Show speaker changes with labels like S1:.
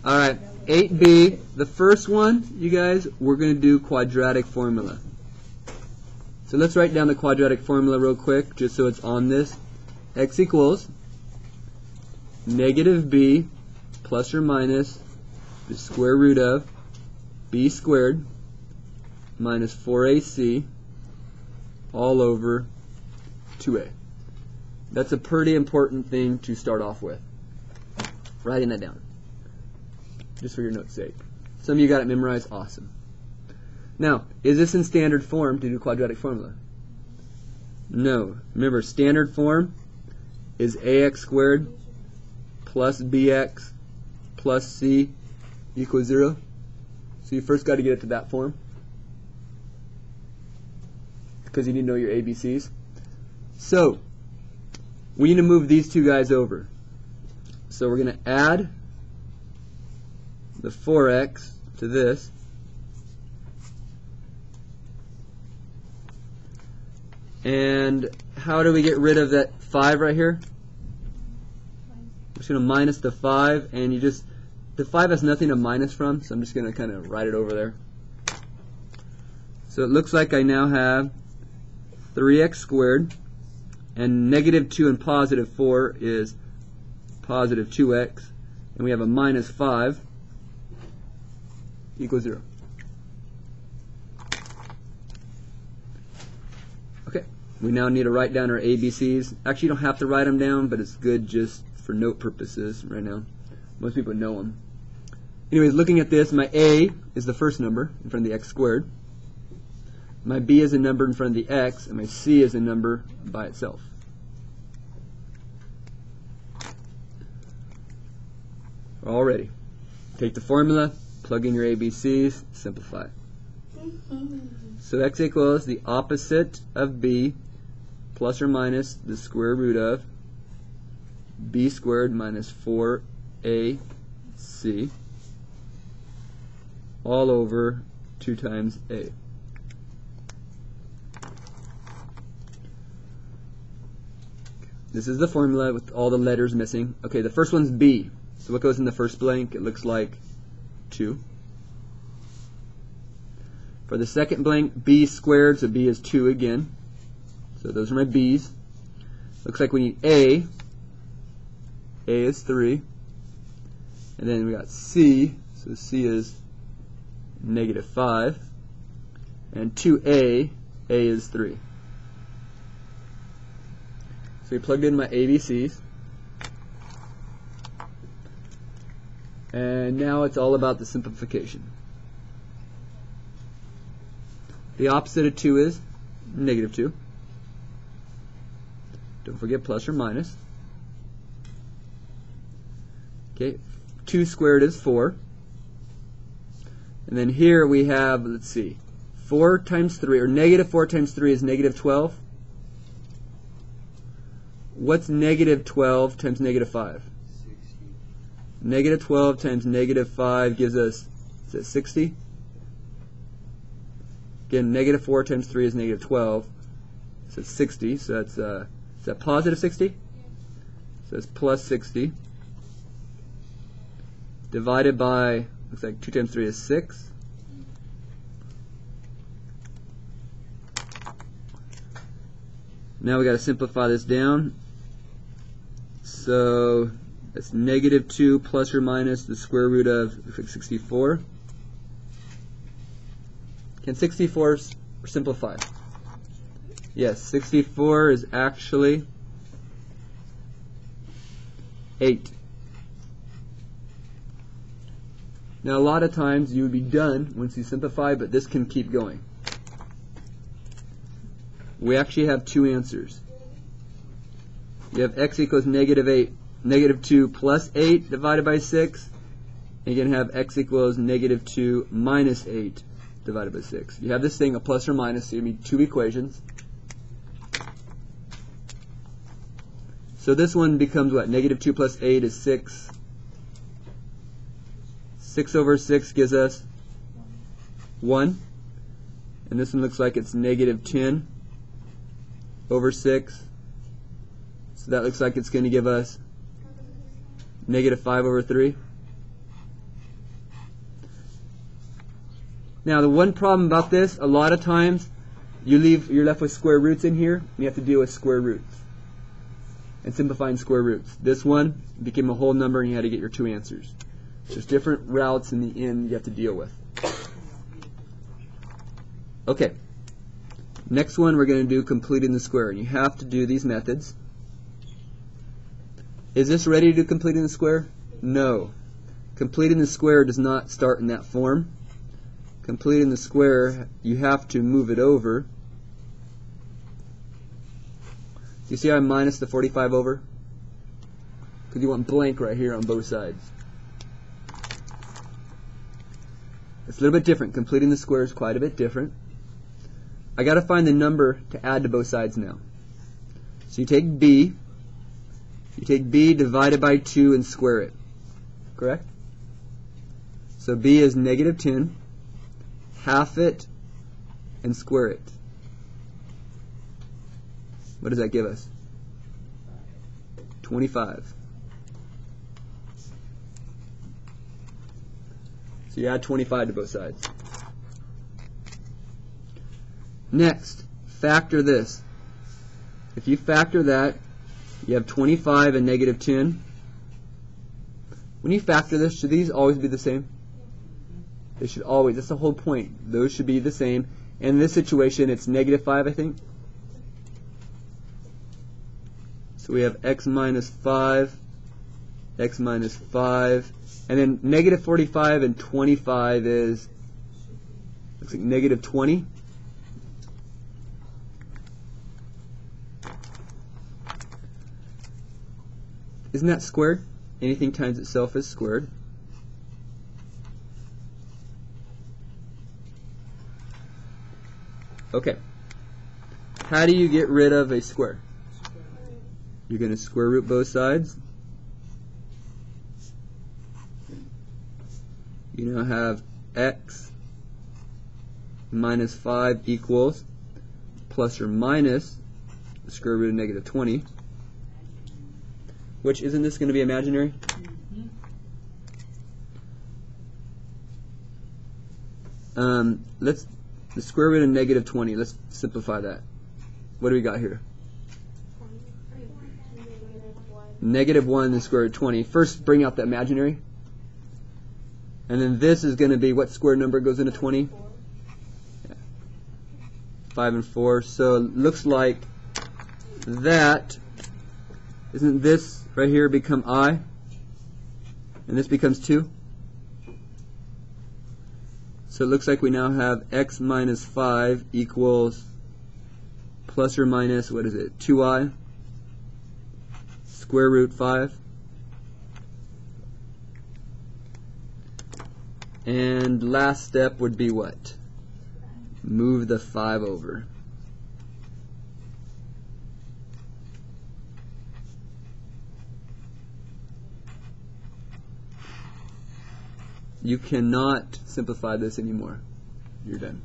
S1: Alright, 8b, the first one, you guys, we're going to do quadratic formula. So let's write down the quadratic formula real quick, just so it's on this. X equals negative b plus or minus the square root of b squared minus 4ac all over 2a. That's a pretty important thing to start off with. Writing that down, just for your notes' sake. Some of you got it memorized. Awesome. Now, is this in standard form to do quadratic formula? No. Remember, standard form is ax squared plus bx plus c equals 0. So you first got to get it to that form, because you need to know your ABCs. So we need to move these two guys over. So we're going to add the 4x to this, and how do we get rid of that 5 right here? I'm just going to minus the 5, and the 5 has nothing to minus from, so I'm just going to kind of write it over there. So it looks like I now have 3x squared, and negative 2 and positive 4 is positive 2x, and we have a minus 5 equals 0. Okay, we now need to write down our ABCs. Actually, you don't have to write them down, but it's good just for note purposes right now. Most people know them. Anyways, looking at this, my a is the first number in front of the x squared. My b is a number in front of the x, and my c is a number by itself. All ready. Take the formula, plug in your ABCs, simplify. So x equals the opposite of b plus or minus the square root of b squared minus 4ac all over 2 times a. This is the formula with all the letters missing. Okay, the first one's b. So what goes in the first blank? It looks like 2. For the second blank, b squared, so b is 2 again. So those are my b's. Looks like we need a. A is 3. And then we got c, so c is negative 5. And 2a, a is 3. So we plugged in my ABCs. And now it's all about the simplification. The opposite of 2 is negative 2. Don't forget plus or minus. Okay, 2 squared is 4. And then here we have, let's see, 4 times 3, or negative 4 times 3 is negative 12. What's negative 12 times negative 5?
S2: 60.
S1: Negative 12 times negative 5 gives us, is it 60? Again, negative 4 times 3 is negative 12. So it's 60. So that's, is that positive 60? So it's plus 60. Divided by, looks like 2 times 3 is 6. Now we got to simplify this down. So that's negative 2 plus or minus the square root of 64. Can 64 simplify? Yes, 64 is actually 8. Now a lot of times you would be done once you simplify, but this can keep going. We actually have 2 answers. You have x equals negative 8, negative 2 plus 8 divided by 6. And you can have x equals negative 2 minus 8 divided by 6. You have this thing, a plus or minus, so you need 2 equations. So this one becomes what? Negative 2 plus 8 is 6. 6 over 6 gives us 1. And this one looks like it's negative 10 over 6. So that looks like it's going to give us negative 5 over 3. Now the one problem about this, a lot of times you're left with square roots in here. You have to deal with square roots and simplifying square roots. This one became a whole number and you had to get your two answers. There's different routes in the end you have to deal with. Okay. Next one we're going to do completing the square. And you have to do these methods. Is this ready to do completing the square? No. Completing the square does not start in that form. Completing the square, you have to move it over. You see how I minus the 45 over? Because you want blank right here on both sides. It's a little bit different. Completing the square is quite a bit different. I got to find the number to add to both sides now. So you take b divided by 2 and square it. Correct? So b is negative 10. Half it and square it. What does that give us? 25. So you add 25 to both sides. Next, factor this. If you factor that, you have 25 and negative 10. When you factor this, should these always be the same? They should always. That's the whole point. Those should be the same. In this situation, it's negative 5, I think. So we have x minus 5, x minus 5, and then negative 45 and 25 is, looks like negative 20. Isn't that squared? Anything times itself is squared. Okay. How do you get rid of a square? You're going to square root both sides. You now have x minus 5 equals plus or minus the square root of negative 20. Which, isn't this going to be imaginary? Let's the square root of negative 20. Let's simplify that. What do we got here? Negative 1 the square root of 20. First, bring out the imaginary. And then this is going to be, what square number goes into 20? Yeah. 5 and 4. So it looks like that, isn't this right here become I? And this becomes 2? So it looks like we now have x minus 5 equals plus or minus, what is it, 2i square root 5. And last step would be what? Move the 5 over. You cannot simplify this anymore. You're done.